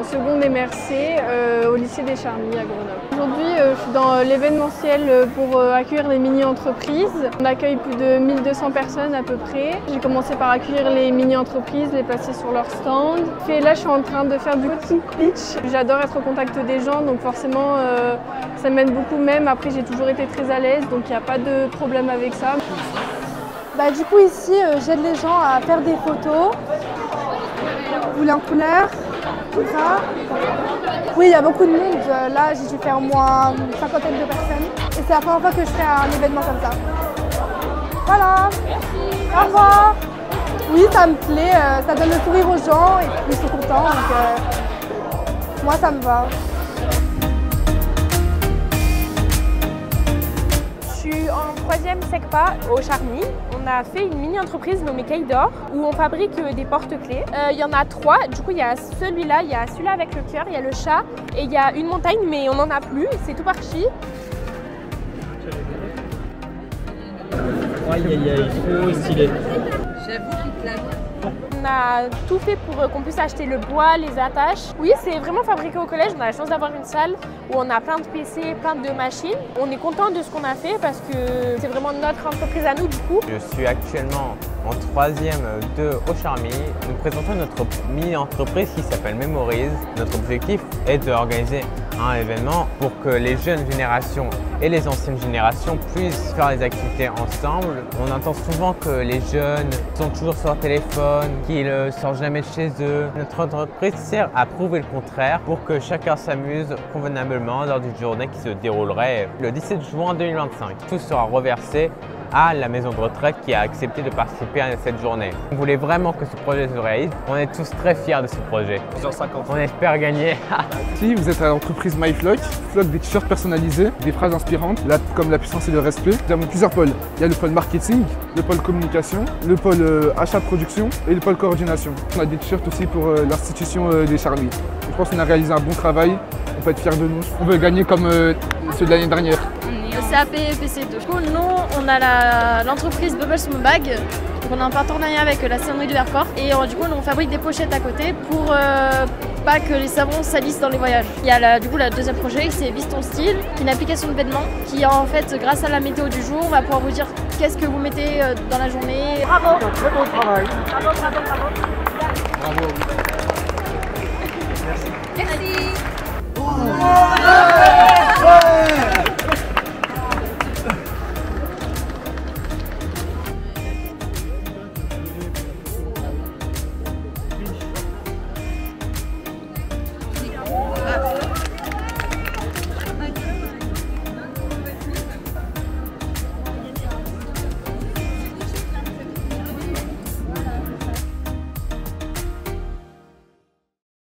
en seconde MRC au lycée des Charmilles à Grenoble. Aujourd'hui, je suis dans l'événementiel pour accueillir les mini-entreprises. On accueille plus de 1200 personnes à peu près. J'ai commencé par accueillir les mini-entreprises, les placer sur leur stand. Et là, je suis en train de faire du coaching pitch. J'adore être au contact des gens, donc forcément, ça m'aide beaucoup même. Après, j'ai toujours été très à l'aise, donc il n'y a pas de problème avec ça. Du coup, ici, j'aide les gens à faire des photos. Vous voulez en couleur, tout ça. Oui, il y a beaucoup de monde. Là, j'ai dû faire au moins une cinquantaine de personnes. Et c'est la première fois que je fais un événement comme ça. Voilà. Merci. Au revoir. Oui, ça me plaît. Ça donne le sourire aux gens et puis ils sont contents. Donc, moi, ça me va. Je suis en 3e SECPA au Charmy. On a fait une mini-entreprise nommée Caïdor où on fabrique des porte-clés. Il y en a 3, du coup il y a celui-là, il y a celui-là avec le cœur, il y a le chat et il y a une montagne mais on n'en a plus, c'est tout parti. Aïe aïe aïe, trop stylé. J'avoue qu'il claque. On a tout fait pour qu'on puisse acheter le bois, les attaches. Oui, c'est vraiment fabriqué au collège. On a la chance d'avoir une salle où on a plein de PC, plein de machines. On est content de ce qu'on a fait parce que c'est vraiment notre entreprise à nous du coup. Je suis actuellement en 3e au Charmy. Nous présentons notre mini-entreprise qui s'appelle Memories. Notre objectif est d'organiser un événement pour que les jeunes générations et les anciennes générations puissent faire des activités ensemble. On entend souvent que les jeunes sont toujours sur leur téléphone, qu'ils ne sortent jamais de chez eux. Notre entreprise sert à prouver le contraire pour que chacun s'amuse convenablement lors d'une journée qui se déroulerait le 17 juin 2025. Tout sera reversé à la maison de retraite qui a accepté de participer à cette journée. On voulait vraiment que ce projet se réalise. On est tous très fiers de ce projet. On espère gagner. Si vous êtes à l'entreprise MyFlock, Flock des t-shirts personnalisés, des phrases inspirantes, comme la puissance et le respect. Nous avons plusieurs pôles. Il y a le pôle marketing, le pôle communication, le pôle achat-production et le pôle coordination. On a des t-shirts aussi pour l'institution des Charmy. Je pense qu'on a réalisé un bon travail. On peut être fiers de nous. On veut gagner comme ceux de l'année dernière. CAP PC2. Du coup, nous, on a l'entreprise Bubbles Small Bag. Donc, on a un partenariat avec la Cernerie du Vercors. Et du coup, on fabrique des pochettes à côté pour pas que les savons salissent dans les voyages. Il y a du coup, le deuxième projet, c'est Vis ton style, qui est une application de vêtements qui, en fait, grâce à la météo du jour, va pouvoir vous dire qu'est-ce que vous mettez dans la journée. Bravo, très bon travail. Bravo, bravo, bravo. Bravo. Merci. Merci.